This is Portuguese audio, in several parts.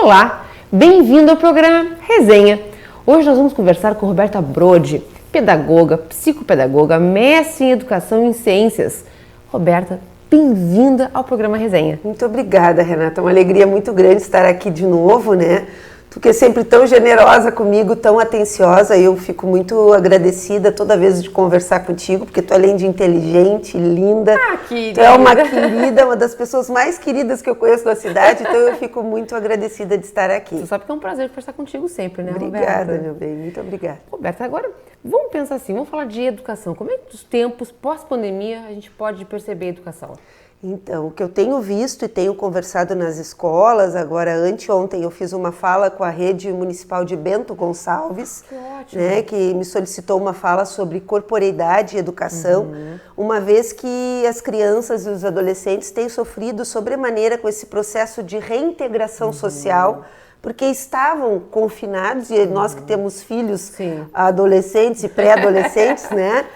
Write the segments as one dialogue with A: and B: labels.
A: Olá, bem-vindo ao programa Resenha. Hoje nós vamos conversar com Roberta Brode, pedagoga, psicopedagoga, mestre em educação e em ciências. Roberta, bem-vinda ao programa Resenha.
B: Muito obrigada, Renata. É uma alegria muito grande estar aqui de novo, né? Tu que é sempre tão generosa comigo, tão atenciosa, eu fico muito agradecida toda vez de conversar contigo, porque tu além de inteligente, linda, tu é uma querida, uma das pessoas mais queridas que eu conheço da cidade, então eu fico muito agradecida de estar aqui.
A: Você sabe que é um prazer conversar contigo sempre, né, Roberta?
B: Obrigada, meu bem, muito obrigada.
A: Roberta, agora vamos pensar assim, vamos falar de educação. Como é que nos tempos pós-pandemia a gente pode perceber a educação?
B: Então, o que eu tenho visto e tenho conversado nas escolas, agora anteontem eu fiz uma fala com a rede municipal de Bento Gonçalves, que me solicitou uma fala sobre corporeidade e educação, uma vez que as crianças e os adolescentes têm sofrido sobremaneira com esse processo de reintegração social, porque estavam confinados, e nós que temos filhos adolescentes e pré-adolescentes, né?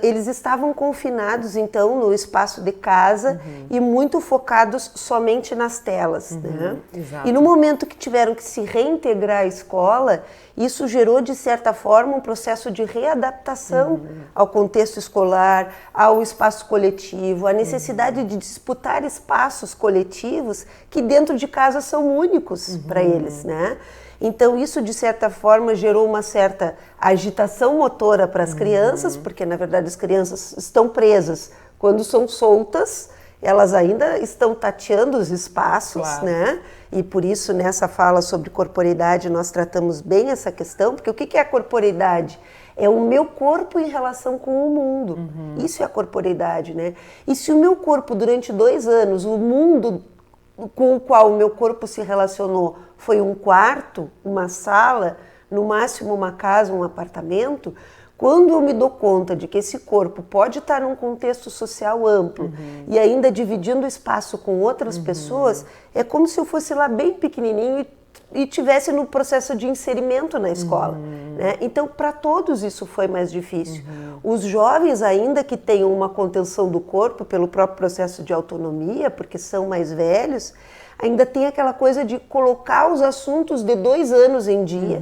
B: Eles estavam confinados, então, no espaço de casa e muito focados somente nas telas, né? E no momento que tiveram que se reintegrar à escola, isso gerou, de certa forma, um processo de readaptação ao contexto escolar, ao espaço coletivo, a necessidade de disputar espaços coletivos que dentro de casa são únicos para eles, né? Então isso, de certa forma, gerou uma certa agitação motora para as crianças, porque, na verdade, as crianças estão presas. Quando são soltas, elas ainda estão tateando os espaços, né? E por isso, nessa fala sobre corporeidade, nós tratamos bem essa questão, porque o que é a corporeidade? É o meu corpo em relação com o mundo. Isso é a corporeidade, né? E se o meu corpo, durante 2 anos, o mundo com o qual o meu corpo se relacionou foi um quarto, uma sala, no máximo uma casa, um apartamento, quando eu me dou conta de que esse corpo pode estar num contexto social amplo e ainda dividindo espaço com outras pessoas, é como se eu fosse lá bem pequenininho e tivesse no processo de inserimento na escola, né? Então, para todos isso foi mais difícil. Os jovens, ainda que tenham uma contenção do corpo pelo próprio processo de autonomia, porque são mais velhos, ainda tem aquela coisa de colocar os assuntos de 2 anos em dia,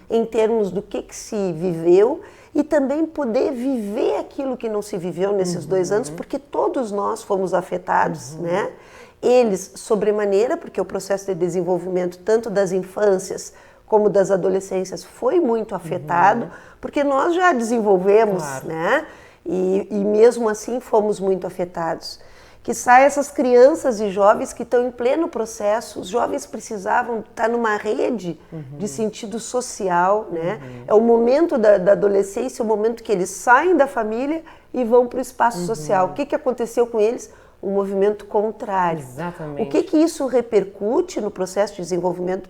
B: em termos do que se viveu, e também poder viver aquilo que não se viveu nesses 2 anos, porque todos nós fomos afetados, né? Eles, sobremaneira, porque o processo de desenvolvimento tanto das infâncias como das adolescências foi muito afetado, porque nós já desenvolvemos, né? E mesmo assim fomos muito afetados. Que saem essas crianças e jovens que estão em pleno processo. Os jovens precisavam estar numa rede de sentido social, né? É o momento da adolescência, o momento que eles saem da família e vão para o espaço social. O que aconteceu com eles? Um movimento contrário.
A: Exatamente.
B: O que isso repercute no processo de desenvolvimento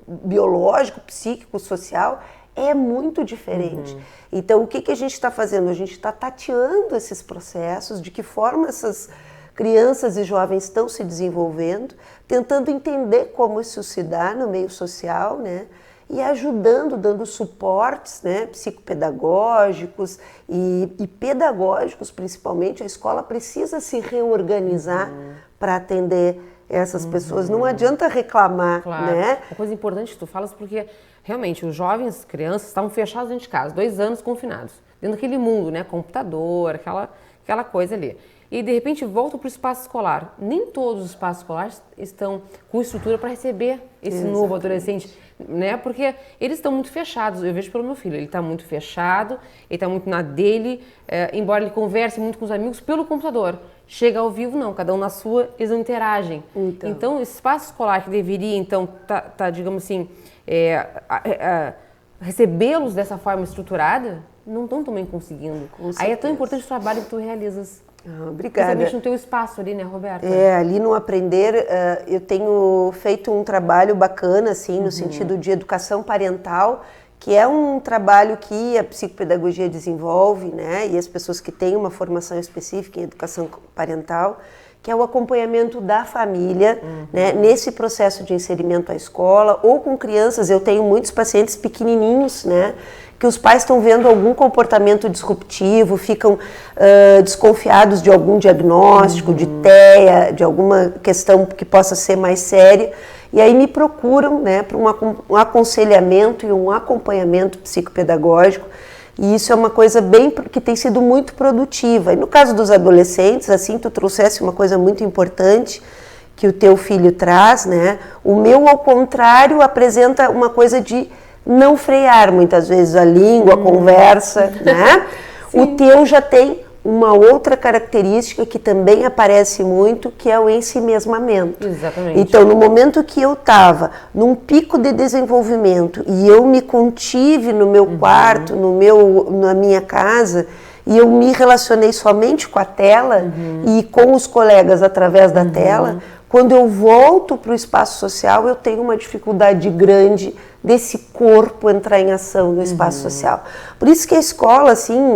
B: biológico, psíquico, social, é muito diferente. Então, o que a gente está fazendo? A gente está tateando esses processos, de que forma essas crianças e jovens estão se desenvolvendo, tentando entender como isso se dá no meio social, né? E ajudando, dando suportes, né, psicopedagógicos e pedagógicos, principalmente. A escola precisa se reorganizar para atender essas pessoas. Não adianta reclamar, né?
A: Uma coisa importante que tu falas, porque realmente os jovens, crianças, estavam fechados dentro de casa, 2 anos confinados, dentro daquele mundo, né, computador, aquela coisa ali. E de repente voltam para o espaço escolar. Nem todos os espaços escolares estão com estrutura para receber esse novo adolescente, né? Porque eles estão muito fechados. Eu vejo pelo meu filho, ele está muito fechado, ele está muito na dele, embora ele converse muito com os amigos pelo computador. Chega ao vivo, não, cada um na sua, eles não interagem. Então, esse espaço escolar que deveria, então, digamos assim, recebê-los dessa forma estruturada, não estão também conseguindo. Aí é tão importante o trabalho que tu realizas.
B: Obrigada.
A: Principalmente no teu espaço ali, né, Roberta?
B: Ali no Aprender, eu tenho feito um trabalho bacana, assim, no sentido de educação parental, que é um trabalho que a psicopedagogia desenvolve, né, e as pessoas que têm uma formação específica em educação parental, que é o acompanhamento da família, né, nesse processo de inserimento à escola, ou com crianças. Eu tenho muitos pacientes pequenininhos, né, que os pais estão vendo algum comportamento disruptivo, ficam desconfiados de algum diagnóstico, de TEA, de alguma questão que possa ser mais séria, e aí me procuram, né, para um aconselhamento e um acompanhamento psicopedagógico. E isso é uma coisa que tem sido muito produtiva. E no caso dos adolescentes, assim, tu trouxesse uma coisa muito importante que o teu filho traz, né? O meu, ao contrário, apresenta uma coisa de não frear muitas vezes a língua, a conversa, né? O teu já tem uma outra característica que também aparece muito, que é o ensimesmamento.
A: Exatamente.
B: Então, no momento que eu estava num pico de desenvolvimento e eu me contive no meu quarto, na minha casa, e eu me relacionei somente com a tela e com os colegas através da tela, quando eu volto para o espaço social, eu tenho uma dificuldade grande desse corpo entrar em ação no espaço social. Por isso que a escola, assim,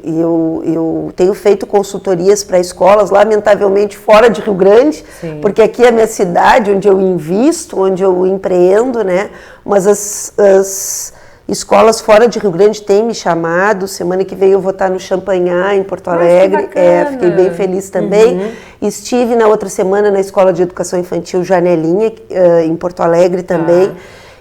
B: eu tenho feito consultorias para escolas, lamentavelmente fora de Rio Grande, porque aqui é a minha cidade, onde eu invisto, onde eu empreendo, né? Mas as escolas fora de Rio Grande têm me chamado. Semana que vem eu vou estar no Champanhar, em Porto Alegre. Fiquei bem feliz também. Estive na outra semana na Escola de Educação Infantil Janelinha, em Porto Alegre também.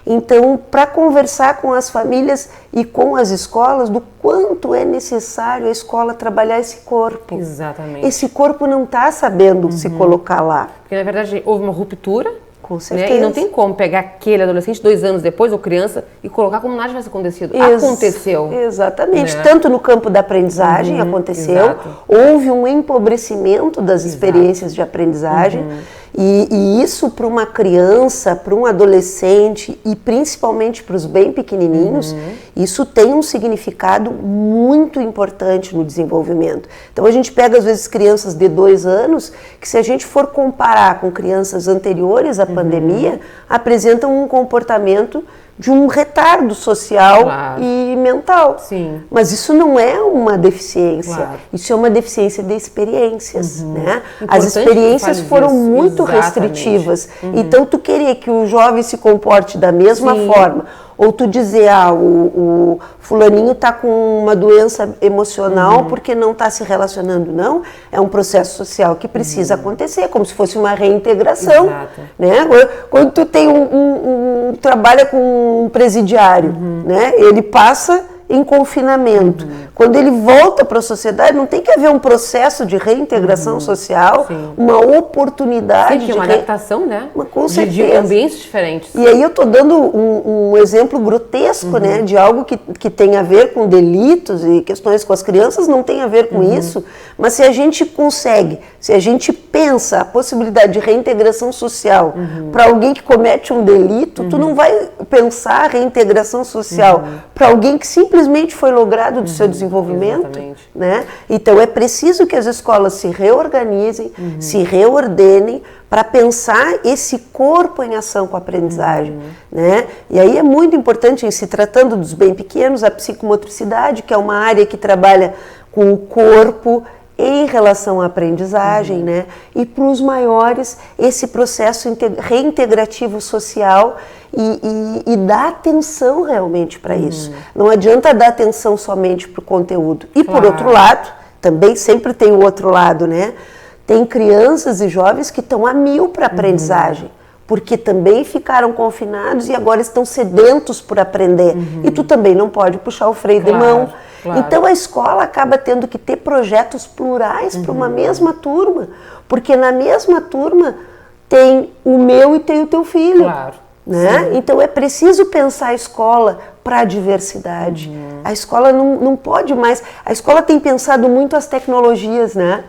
B: Então, para conversar com as famílias e com as escolas do quanto é necessário a escola trabalhar esse corpo.
A: Exatamente.
B: Esse corpo não está sabendo se colocar lá.
A: Porque, na verdade, houve uma ruptura.
B: Com certeza.
A: Né? E não tem como pegar aquele adolescente 2 anos depois, ou criança, e colocar como nada tivesse acontecido. Aconteceu.
B: Exatamente.
A: Né?
B: Tanto no campo da aprendizagem aconteceu, houve um empobrecimento das experiências de aprendizagem. E isso para uma criança, para um adolescente e principalmente para os bem pequenininhos, isso tem um significado muito importante no desenvolvimento. Então a gente pega às vezes crianças de 2 anos, que se a gente for comparar com crianças anteriores à pandemia, apresentam um comportamento de um retardo social e mental.
A: Sim.
B: Mas isso não é uma deficiência, isso é uma deficiência de experiências, né? As experiências foram muito restritivas. Então, tu querer que o jovem se comporte da mesma forma, ou tu dizer, o fulaninho está com uma doença emocional porque não está se relacionando, não. É um processo social que precisa acontecer, como se fosse uma reintegração. Né? Quando tu tem trabalha com um presidiário, né? Ele passa em confinamento. Quando ele volta para a sociedade, não tem que haver um processo de reintegração social, uma oportunidade
A: de uma adaptação, né?
B: Com certeza.
A: De ambientes diferentes.
B: E aí eu estou dando um exemplo grotesco, né? De algo que tem a ver com delitos e questões com as crianças, não tem a ver com isso, mas se a gente consegue, se a gente pensa a possibilidade de reintegração social para alguém que comete um delito, tu não vai pensar a reintegração social para alguém que simplesmente foi logrado do seu desenvolvimento, né? Então é preciso que as escolas se reorganizem, se reordenem para pensar esse corpo em ação com a aprendizagem, né? E aí é muito importante, em se tratando dos bem pequenos, a psicomotricidade, que é uma área que trabalha com o corpo em relação à aprendizagem, né? E para os maiores, esse processo reintegrativo social e dar atenção realmente para isso. Não adianta dar atenção somente para o conteúdo. E por outro lado, também sempre tem o outro lado, né? Tem crianças e jovens que estão a 1000 para a aprendizagem, porque também ficaram confinados e agora estão sedentos por aprender. E tu também não pode puxar o freio de mão. Então a escola acaba tendo que ter projetos plurais para uma mesma turma, porque na mesma turma tem o meu e tem o teu filho. Né? Então é preciso pensar a escola para a diversidade. A escola não pode mais. A escola tem pensado muito as tecnologias, né?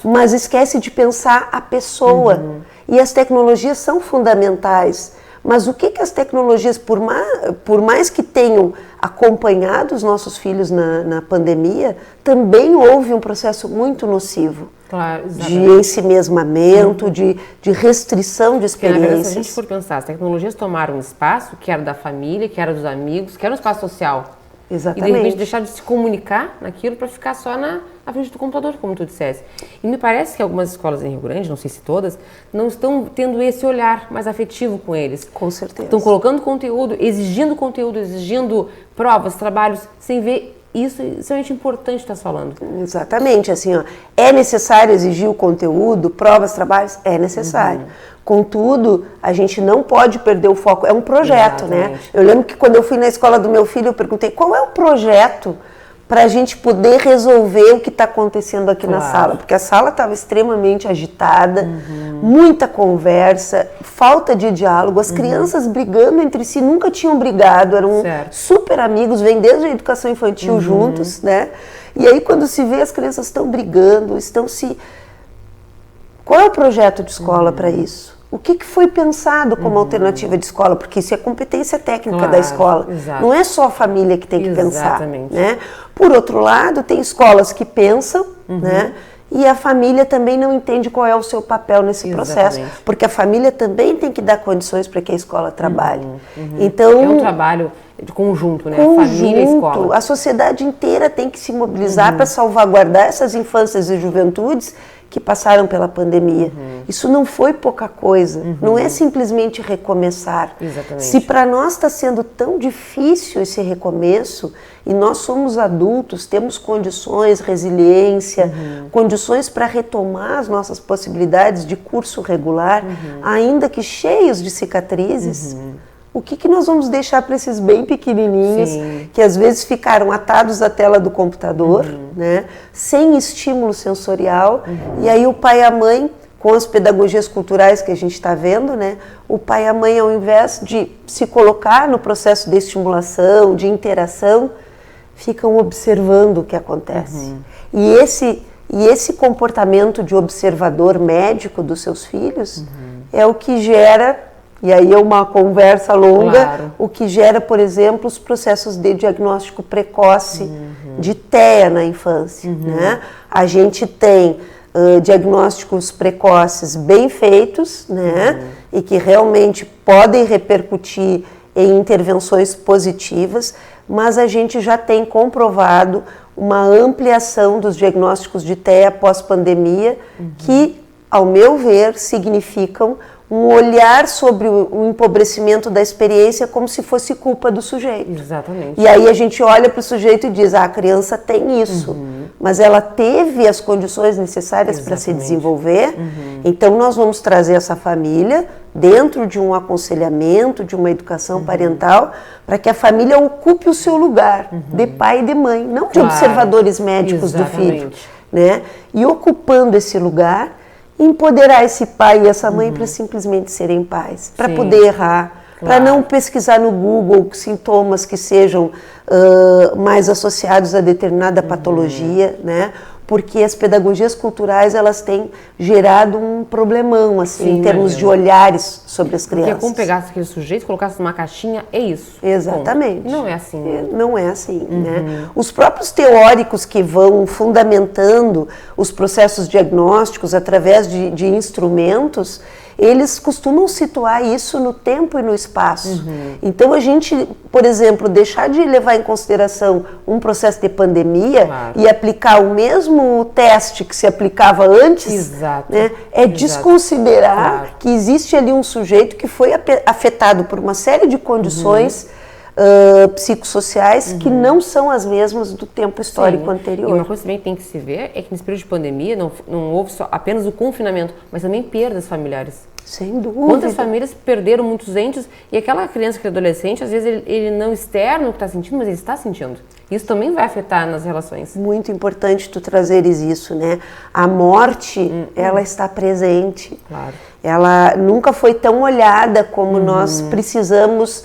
B: Mas esquece de pensar a pessoa. E as tecnologias são fundamentais. Mas o que as tecnologias, por mais que tenham acompanhado os nossos filhos na pandemia, também houve um processo muito nocivo. De ensimesmamento, de restrição de experiências.
A: Porque, na verdade, se a gente for pensar, as tecnologias tomaram um espaço que era da família, que era dos amigos, que era um espaço social.
B: Exatamente.
A: E de repente deixar de se comunicar naquilo para ficar só na frente do computador, como tu dissesse. E me parece que algumas escolas em Rio Grande, não sei se todas, não estão tendo esse olhar mais afetivo com eles.
B: Com certeza.
A: Estão colocando conteúdo, exigindo provas, trabalhos, sem ver isso. É extremamente importante estar falando.
B: Exatamente, assim, ó, é necessário exigir o conteúdo, provas, trabalhos, é necessário. Contudo, a gente não pode perder o foco, é um projeto, né? Eu lembro que quando eu fui na escola do meu filho, eu perguntei qual é o projeto para a gente poder resolver o que está acontecendo aqui na sala, porque a sala estava extremamente agitada, muita conversa, falta de diálogo, as crianças brigando entre si, nunca tinham brigado, eram super amigos, vêm desde a educação infantil juntos, né? E aí quando se vê, as crianças estão brigando, estão se... Qual é o projeto de escola para isso? O que foi pensado como alternativa de escola? Porque isso é competência técnica da escola. Não é só a família que tem que pensar. Né? Por outro lado, tem escolas que pensam, né? E a família também não entende qual é o seu papel nesse processo. Porque a família também tem que dar condições para que a escola trabalhe. Então,
A: é um trabalho de conjunto, né?
B: Família e escola. A sociedade inteira tem que se mobilizar para salvaguardar essas infâncias e juventudes que passaram pela pandemia. Isso não foi pouca coisa, não é simplesmente recomeçar. Se para nós está sendo tão difícil esse recomeço, e nós somos adultos, temos condições, resiliência, condições para retomar as nossas possibilidades de curso regular, ainda que cheios de cicatrizes, o que nós vamos deixar para esses bem pequenininhos, que às vezes ficaram atados à tela do computador, né, sem estímulo sensorial, e aí o pai e a mãe, com as pedagogias culturais que a gente está vendo, né, o pai e a mãe, ao invés de se colocar no processo de estimulação, de interação, ficam observando o que acontece. E esse comportamento de observador médico dos seus filhos é o que gera... E aí é uma conversa longa, o que gera, por exemplo, os processos de diagnóstico precoce de TEA na infância. Né? A gente tem diagnósticos precoces bem feitos, né? E que realmente podem repercutir em intervenções positivas, mas a gente já tem comprovado uma ampliação dos diagnósticos de TEA pós-pandemia que, ao meu ver, significam um olhar sobre o empobrecimento da experiência como se fosse culpa do sujeito.
A: Exatamente.
B: E aí a gente olha para o sujeito e diz, a criança tem isso, mas ela teve as condições necessárias para se desenvolver, então nós vamos trazer essa família dentro de um aconselhamento, de uma educação parental, para que a família ocupe o seu lugar de pai e de mãe, não de observadores médicos do filho. Né? E ocupando esse lugar, empoderar esse pai e essa mãe para simplesmente serem pais, para poder errar, para não pesquisar no Google sintomas que sejam mais associados a determinada patologia, né? Porque as pedagogias culturais, elas têm gerado um problemão, assim, em termos de olhares sobre as crianças.
A: Porque é como pegasse aquele sujeito, colocasse numa caixinha, é isso.
B: Exatamente.
A: Não é assim. Né?
B: Não é assim, né? Os próprios teóricos que vão fundamentando os processos diagnósticos através de instrumentos, eles costumam situar isso no tempo e no espaço. Então, a gente, por exemplo, deixar de levar em consideração um processo de pandemia e aplicar o mesmo teste que se aplicava antes, né, é desconsiderar que existe ali um sujeito que foi afetado por uma série de condições psicossociais que não são as mesmas do tempo histórico anterior.
A: E uma coisa também que tem que se ver é que nesse período de pandemia não houve só apenas o confinamento, mas também perdas familiares.
B: Sem dúvida.
A: Quantas famílias perderam muitos entes e aquela criança que é adolescente, às vezes ele não externa o que está sentindo, mas ele está sentindo. Isso também vai afetar nas relações.
B: Muito importante tu trazeres isso, né? A morte, ela está presente.
A: Claro.
B: Ela nunca foi tão olhada como nós precisamos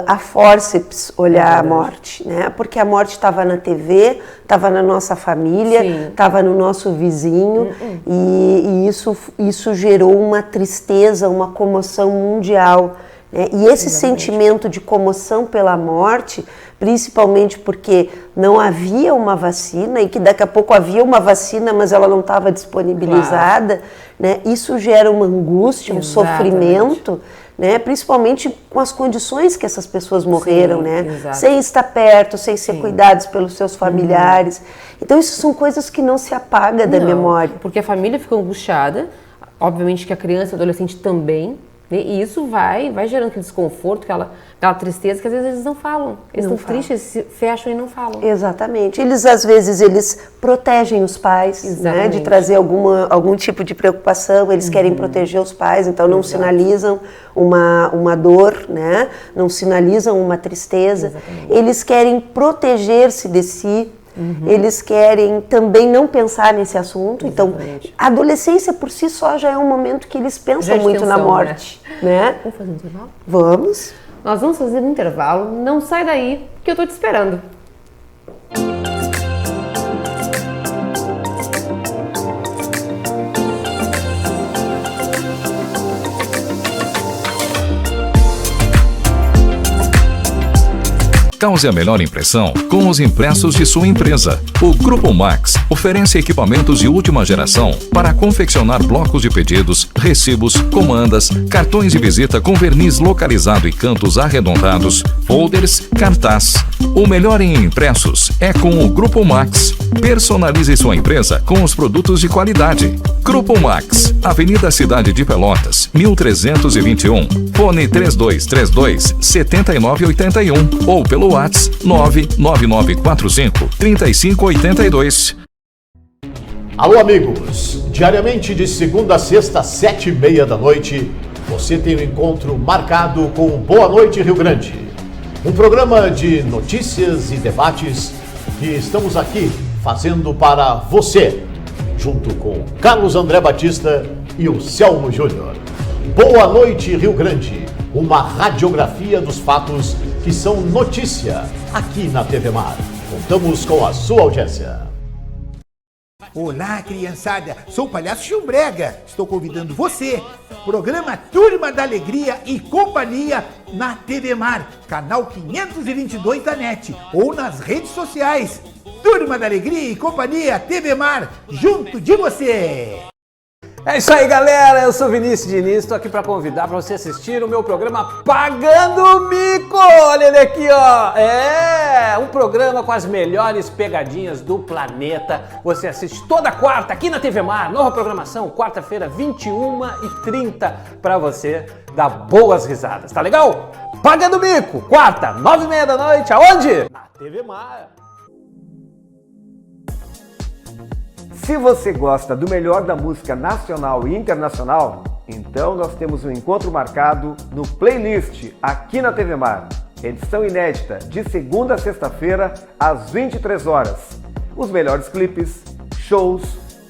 B: a forceps olhar a morte, né? Porque a morte estava na TV, estava na nossa família, estava no nosso vizinho e isso gerou uma tristeza, uma comoção mundial, né? E esse sentimento de comoção pela morte, principalmente porque não havia uma vacina e que daqui a pouco havia uma vacina, mas ela não estava disponibilizada, né? Isso gera uma angústia, um sofrimento, né? Principalmente com as condições que essas pessoas morreram,
A: Sim,
B: né?
A: exato.
B: Sem estar perto, sem ser cuidados pelos seus familiares. Então isso são coisas que não se apagam da memória.
A: Porque a família fica angustiada, obviamente que a criança e o adolescente também, né? E isso vai gerando aquele desconforto, aquela tristeza que às vezes eles não falam. Eles estão tristes, eles se fecham e não falam.
B: Exatamente. Eles, às vezes, eles protegem os pais, né, de trazer algum tipo de preocupação. Eles querem proteger os pais, então não sinalizam uma dor, né? Não sinalizam uma tristeza.
A: Exatamente.
B: Eles querem proteger-se de si. Eles querem também não pensar nesse assunto.
A: Exatamente.
B: Então, a adolescência por si só já é um momento que eles pensam
A: Já é
B: muito
A: tensão,
B: na morte. Né?
A: Vamos fazer um intervalo?
B: Vamos.
A: Nós vamos fazer um intervalo. Não sai daí, que eu tô te esperando.
C: Cause a melhor impressão com os impressos de sua empresa. O Grupo Max oferece equipamentos de última geração para confeccionar blocos de pedidos, recibos, comandas, cartões de visita com verniz localizado e cantos arredondados, folders, cartaz. O melhor em impressos é com o Grupo Max. Personalize sua empresa com os produtos de qualidade. Grupo Max, Avenida Cidade de Pelotas, 1321. Fone 3232-7981 ou pelo WhatsApp 99945-3582.
D: Alô, amigos! Diariamente de segunda a sexta, 7h30 da noite, você tem um encontro marcado com Boa Noite Rio Grande. Um programa de notícias e debates que estamos aqui fazendo para você, junto com Carlos André Batista e o Selmo Júnior. Boa Noite Rio Grande, uma radiografia dos fatos que são notícia aqui na TV Mar. Contamos com a sua audiência.
E: Olá, criançada, sou o Palhaço Chumbrega. Estou convidando você, programa Turma da Alegria e Companhia na TV Mar, canal 522 da NET ou nas redes sociais. Turma da Alegria e Companhia, TV Mar, junto de você.
F: É isso aí, galera, eu sou Vinícius Diniz, estou aqui para convidar para você assistir o meu programa Pagando o Mico. Olha ele aqui, ó, um programa com as melhores pegadinhas do planeta. Você assiste toda quarta aqui na TV Mar, nova programação, quarta-feira, 21h30, para você dar boas risadas, tá legal? Pagando o Mico, quarta, 9h30 da noite, aonde? Na TV Mar.
G: Se você gosta do melhor da música nacional e internacional, então nós temos um encontro marcado no Playlist, aqui na TV Mar. Edição inédita, de segunda a sexta-feira, às 23 horas. Os melhores clipes, shows,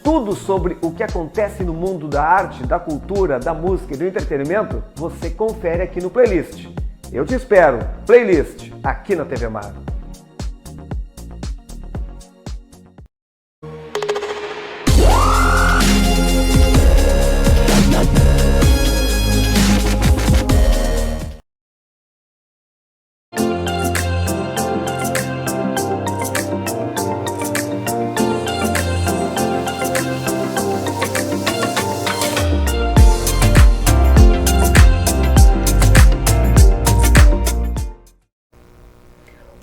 G: tudo sobre o que acontece no mundo da arte, da cultura, da música e do entretenimento, você confere aqui no Playlist. Eu te espero, Playlist, aqui na TV Mar.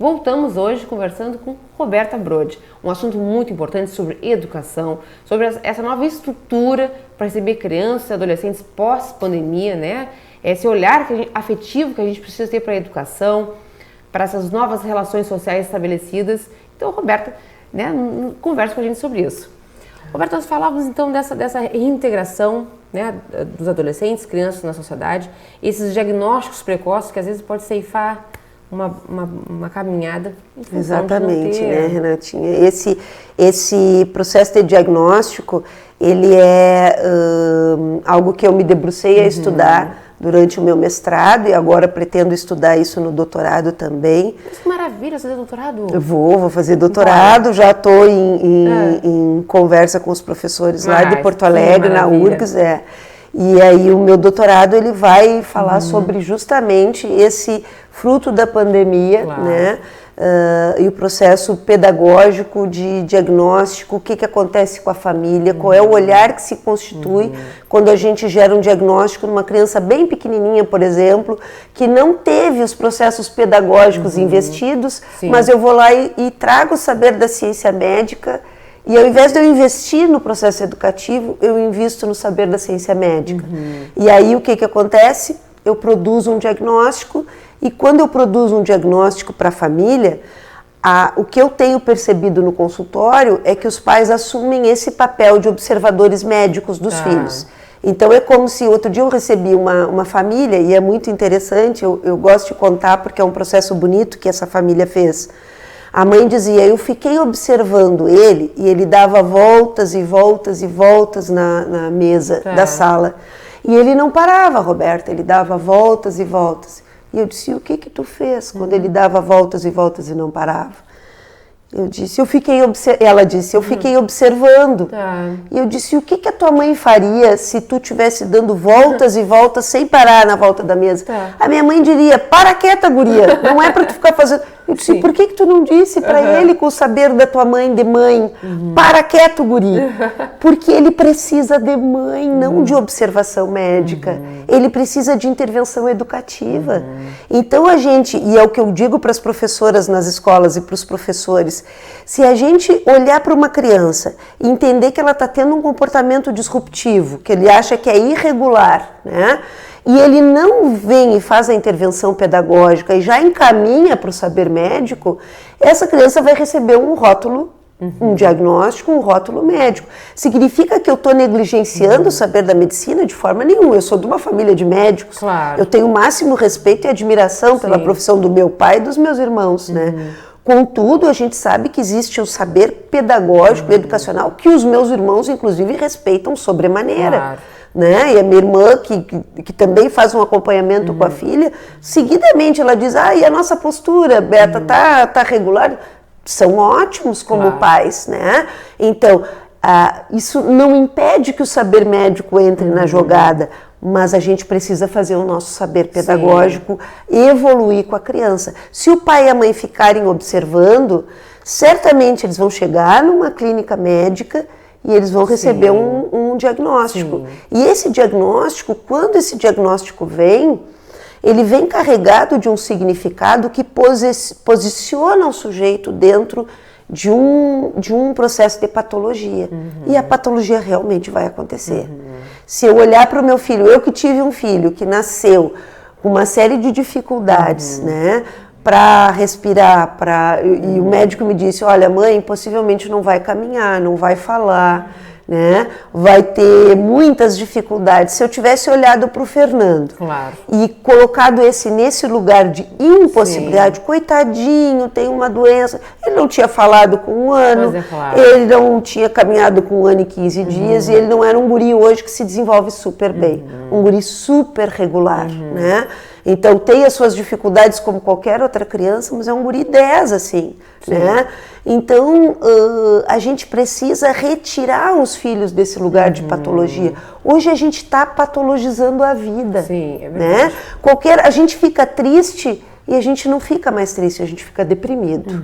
A: Voltamos hoje conversando com Roberta Brode, um assunto muito importante sobre educação, sobre essa nova estrutura para receber crianças e adolescentes pós-pandemia, né? Esse olhar afetivo que a gente precisa ter para a educação, para essas novas relações sociais estabelecidas. Então, Roberta, né, conversa com a gente sobre isso. Roberta, nós falávamos então dessa reintegração, né, dos adolescentes, crianças na sociedade, esses diagnósticos precoces que às vezes pode ceifar uma caminhada.
B: Exatamente, né, Renatinha? Esse processo de diagnóstico, ele é algo que eu me debrucei a estudar durante o meu mestrado e agora pretendo estudar isso no doutorado também.
A: Mas que maravilha, você fazer doutorado?
B: Eu vou fazer doutorado, já estou em conversa com os professores lá de Porto Alegre, na URGS, E aí o meu doutorado ele vai falar sobre justamente esse fruto da pandemia, né? e o processo pedagógico de diagnóstico, o que acontece com a família, qual é o olhar que se constitui quando a gente gera um diagnóstico numa criança bem pequenininha, por exemplo, que não teve os processos pedagógicos investidos, mas eu vou lá e trago o saber da ciência médica. E ao invés de eu investir no processo educativo, eu invisto no saber da ciência médica. E aí o que acontece? Eu produzo um diagnóstico, e quando eu produzo um diagnóstico para a família, o que eu tenho percebido no consultório é que os pais assumem esse papel de observadores médicos dos filhos. Então é como se outro dia eu recebi uma família, e é muito interessante, eu gosto de contar porque é um processo bonito que essa família fez. A mãe dizia, eu fiquei observando ele e ele dava voltas e voltas e voltas na mesa da sala. E ele não parava, Roberta, ele dava voltas e voltas. E eu disse, o que tu fez quando ele dava voltas e voltas e não parava? Eu disse, ela disse, eu fiquei observando. E eu disse, o que a tua mãe faria se tu estivesse dando voltas e voltas sem parar na volta da mesa? A minha mãe diria, para quieta, guria, não é para tu ficar fazendo... Eu disse, por que tu não disse para ele com o saber da tua mãe de mãe, para quieto, guri? Porque ele precisa de mãe, não de observação médica. Ele precisa de intervenção educativa. Então a gente, e é o que eu digo para as professoras nas escolas e para os professores, se a gente olhar para uma criança e entender que ela está tendo um comportamento disruptivo, que ele acha que é irregular, né? E ele não vem e faz a intervenção pedagógica e já encaminha para o saber médico, essa criança vai receber um rótulo, um diagnóstico, um rótulo médico. Significa que eu estou negligenciando o saber da medicina? De forma nenhuma. Eu sou de uma família de médicos. Eu tenho o máximo respeito e admiração pela profissão do meu pai e dos meus irmãos, né? Contudo, a gente sabe que existe o saber pedagógico e educacional que os meus irmãos, inclusive, respeitam sobremaneira. Né? E a minha irmã, que também faz um acompanhamento com a filha, seguidamente ela diz, e a nossa postura, Beta, tá regular? São ótimos como pais, né? Então, isso não impede que o saber médico entre na jogada, mas a gente precisa fazer o nosso saber pedagógico evoluir com a criança. Se o pai e a mãe ficarem observando, certamente eles vão chegar numa clínica médica e eles vão receber um diagnóstico. E esse diagnóstico, quando esse diagnóstico vem, ele vem carregado de um significado que posiciona o sujeito dentro de um processo de patologia. E a patologia realmente vai acontecer. Se eu olhar para o meu filho, eu que tive um filho que nasceu com uma série de dificuldades, né? Para respirar, e o médico me disse, olha mãe, possivelmente não vai caminhar, não vai falar, né? Vai ter muitas dificuldades. Se eu tivesse olhado para o Fernando e colocado nesse lugar de impossibilidade, coitadinho, tem uma doença, ele não tinha falado com 1 ano, ele não tinha caminhado com 1 ano e 15 dias, e ele não era um guri hoje que se desenvolve super bem, um guri super regular, né? Então tem as suas dificuldades como qualquer outra criança, mas é um guri 10, assim, né? Então a gente precisa retirar os filhos desse lugar de patologia. Hoje a gente está patologizando a vida, né? A gente fica triste e a gente não fica mais triste, a gente fica deprimido.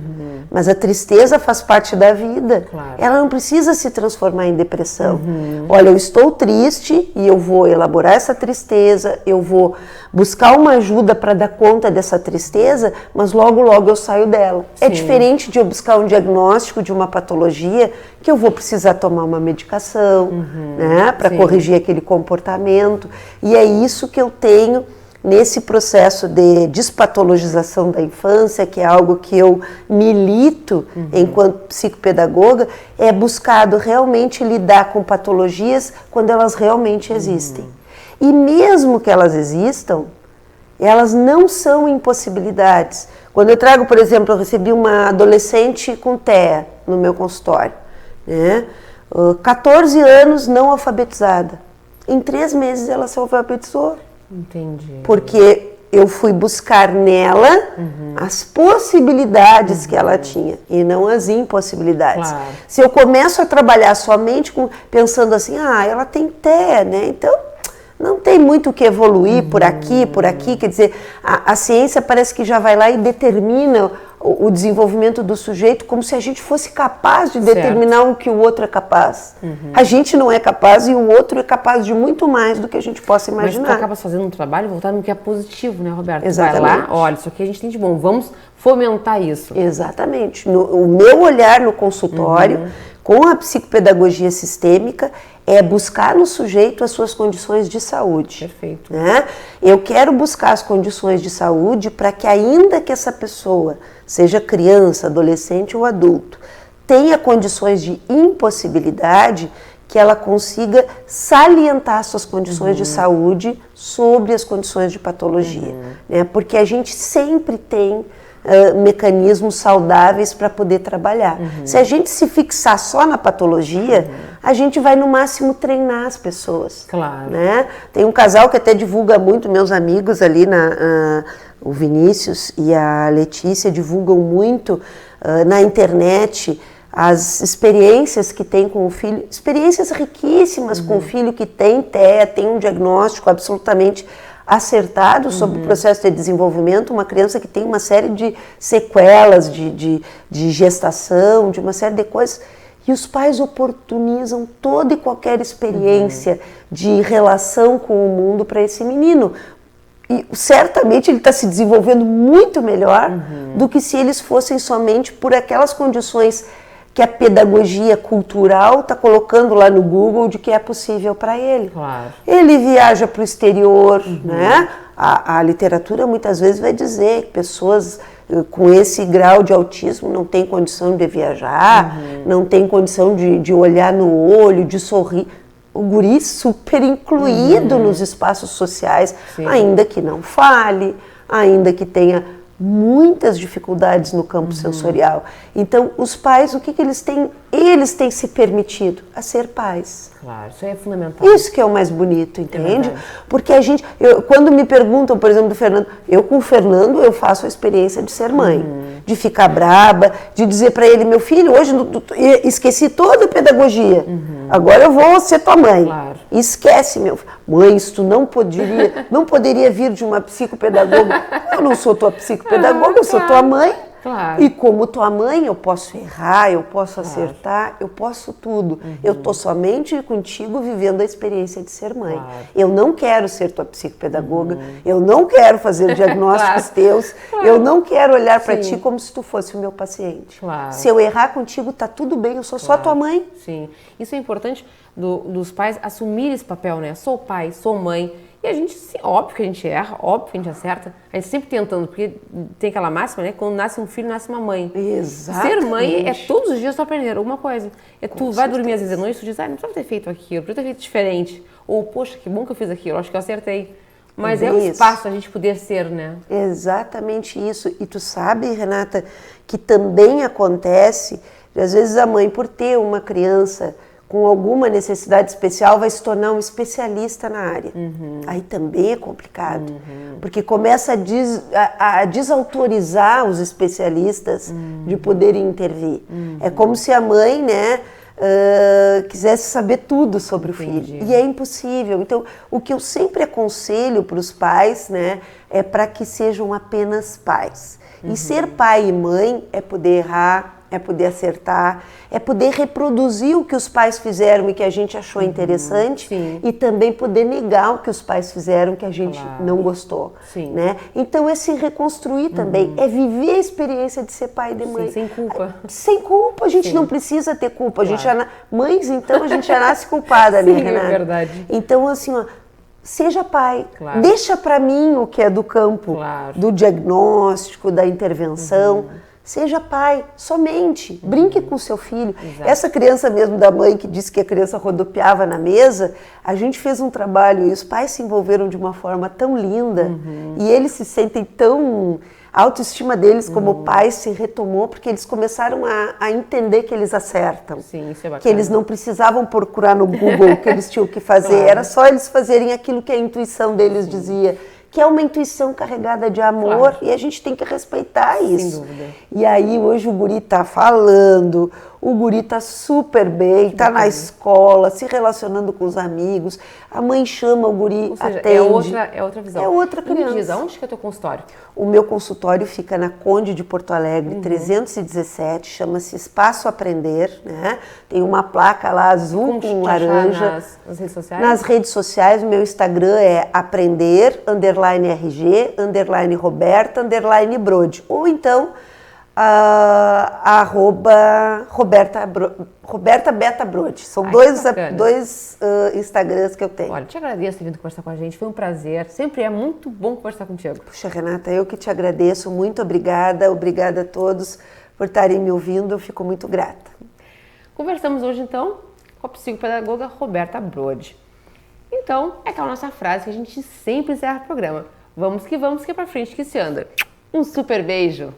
B: Mas a tristeza faz parte da vida. Ela não precisa se transformar em depressão. Olha, eu estou triste e eu vou elaborar essa tristeza, eu vou buscar uma ajuda para dar conta dessa tristeza, mas logo, logo eu saio dela. É diferente de eu buscar um diagnóstico de uma patologia que eu vou precisar tomar uma medicação, né, para corrigir aquele comportamento. E é isso que eu tenho nesse processo de despatologização da infância, que é algo que eu milito enquanto psicopedagoga, é buscado realmente lidar com patologias quando elas realmente existem. E mesmo que elas existam, elas não são impossibilidades. Quando eu trago, por exemplo, eu recebi uma adolescente com TEA no meu consultório, né? 14 anos não alfabetizada. Em 3 meses ela se alfabetizou.
A: Entendi.
B: Porque eu fui buscar nela as possibilidades que ela tinha e não as impossibilidades. Se eu começo a trabalhar somente pensando assim, ela tem TEA, né? Então não tem muito o que evoluir por aqui, quer dizer, a ciência parece que já vai lá e determina o desenvolvimento do sujeito como se a gente fosse capaz de determinar o que o outro é capaz. A gente não é capaz e o outro é capaz de muito mais do que a gente possa imaginar.
A: Mas tu acaba fazendo um trabalho voltado no que é positivo, né, Roberto?
B: Exatamente.
A: Vai lá, olha, isso aqui a gente tem de bom, vamos fomentar isso.
B: Exatamente. O meu olhar no consultório, com a psicopedagogia sistêmica, é buscar no sujeito as suas condições de saúde.
A: Perfeito.
B: Né? Eu quero buscar as condições de saúde para que, ainda que essa pessoa seja criança, adolescente ou adulto, tenha condições de impossibilidade, que ela consiga salientar suas condições de saúde sobre as condições de patologia. Né? Porque a gente sempre tem mecanismos saudáveis para poder trabalhar. Se a gente se fixar só na patologia, a gente vai no máximo treinar as pessoas.
A: Claro.
B: Né? Tem um casal que até divulga muito, meus amigos ali, o Vinícius e a Letícia divulgam muito na internet as experiências que tem com o filho, experiências riquíssimas com o filho que tem TEA, tem um diagnóstico absolutamente acertado sobre o processo de desenvolvimento, uma criança que tem uma série de sequelas de gestação, de uma série de coisas, e os pais oportunizam toda e qualquer experiência de relação com o mundo para esse menino. E certamente ele está se desenvolvendo muito melhor do que se eles fossem somente por aquelas condições que a pedagogia cultural está colocando lá no Google de que é possível para ele.
A: Claro.
B: Ele viaja para o exterior, né? A literatura muitas vezes vai dizer que pessoas com esse grau de autismo não têm condição de viajar, não têm condição de olhar no olho, de sorrir. O guri super incluído nos espaços sociais, ainda que não fale, ainda que tenha muitas dificuldades no campo sensorial. Então, os pais, o que eles têm? Eles têm se permitido a ser pais.
A: Claro, isso aí é fundamental.
B: Isso que é o mais bonito, entende? Porque a gente, quando me perguntam, por exemplo, do Fernando, eu com o Fernando, eu faço a experiência de ser mãe, de ficar braba, de dizer para ele, meu filho, hoje esqueci toda a pedagogia, agora eu vou ser tua mãe.
A: Claro.
B: Esquece, meu filho. Mãe, isso tu não poderia vir de uma psicopedagoga. Eu não sou tua psicopedagoga, eu sou tua mãe.
A: Claro.
B: E como tua mãe, eu posso errar, eu posso acertar, eu posso tudo. Eu estou somente contigo vivendo a experiência de ser mãe.
A: Claro.
B: Eu não quero ser tua psicopedagoga, eu não quero fazer diagnósticos teus, eu não quero olhar para ti como se tu fosse o meu paciente.
A: Claro.
B: Se eu errar contigo, tá tudo bem, eu sou só tua mãe.
A: Sim. Isso é importante dos pais assumirem esse papel, né? Sou pai, sou mãe. E a gente, óbvio que a gente erra, óbvio que a gente acerta, a gente sempre tentando, porque tem aquela máxima, né? Quando nasce um filho, nasce uma mãe.
B: Exatamente.
A: Ser mãe é todos os dias tu aprender alguma coisa. Tu vai dormir às vezes à noite e tu diz, não precisava ter feito aquilo, podia ter feito diferente. Ou, poxa, que bom que eu fiz aquilo, acho que eu acertei. Mas é o espaço a gente poder ser, né?
B: Exatamente isso. E tu sabe, Renata, que também acontece, às vezes a mãe, por ter uma criança com alguma necessidade especial, vai se tornar um especialista na área. Aí também é complicado, porque começa a desautorizar os especialistas de poderem intervir. É como se a mãe, né, quisesse saber tudo sobre o filho. E é impossível. Então, o que eu sempre aconselho para os pais, né, é para que sejam apenas pais. E ser pai e mãe é poder errar, é poder acertar, é poder reproduzir o que os pais fizeram e que a gente achou interessante, e também poder negar o que os pais fizeram que a gente não gostou. Né? Então é se reconstruir também, é viver a experiência de ser pai e de mãe.
A: Sem culpa.
B: Sem culpa, a gente não precisa ter culpa. A gente mães, então, a gente já nasce culpada, né, Renata?
A: É verdade.
B: Então, assim, ó, seja pai, deixa para mim o que é do campo, do diagnóstico, da intervenção. Seja pai, somente, brinque com seu filho. Exato. Essa criança mesmo da mãe que disse que a criança rodopiava na mesa, a gente fez um trabalho e os pais se envolveram de uma forma tão linda e eles se sentem tão... A autoestima deles como pais se retomou porque eles começaram a entender que eles acertam.
A: Sim, isso é bacana.
B: Que eles não precisavam procurar no Google o que eles tinham que fazer, era só eles fazerem aquilo que a intuição deles dizia. Que é uma intuição carregada de amor e a gente tem que respeitar isso.
A: Sem dúvida.
B: E aí hoje o guri tá falando, O guri tá super bem, tá na escola, se relacionando com os amigos. A mãe chama o guri,
A: Ou seja,
B: atende.
A: é outra visão.
B: É outra
A: E me
B: criança.
A: diz, aonde que é teu consultório?
B: O meu consultório fica na Conde de Porto Alegre, 317, chama-se Espaço Aprender, né? Tem uma placa lá azul
A: Como
B: com
A: te achar
B: laranja.
A: nas redes sociais?
B: Nas redes sociais, o meu Instagram é aprender_RG_Roberta_Brode. Ou então, Roberta Beta Brode. São dois Instagrams que eu tenho.
A: Olha, te agradeço por ter vindo conversar com a gente, foi um prazer. Sempre é muito bom conversar contigo.
B: Puxa, Renata, eu que te agradeço, muito obrigada. Obrigada a todos por estarem me ouvindo, eu fico muito grata.
A: Conversamos hoje, então, com a psicopedagoga Roberta Brode. Então, é aquela nossa frase que a gente sempre encerra o programa. Vamos que é pra frente que se anda. Um super beijo!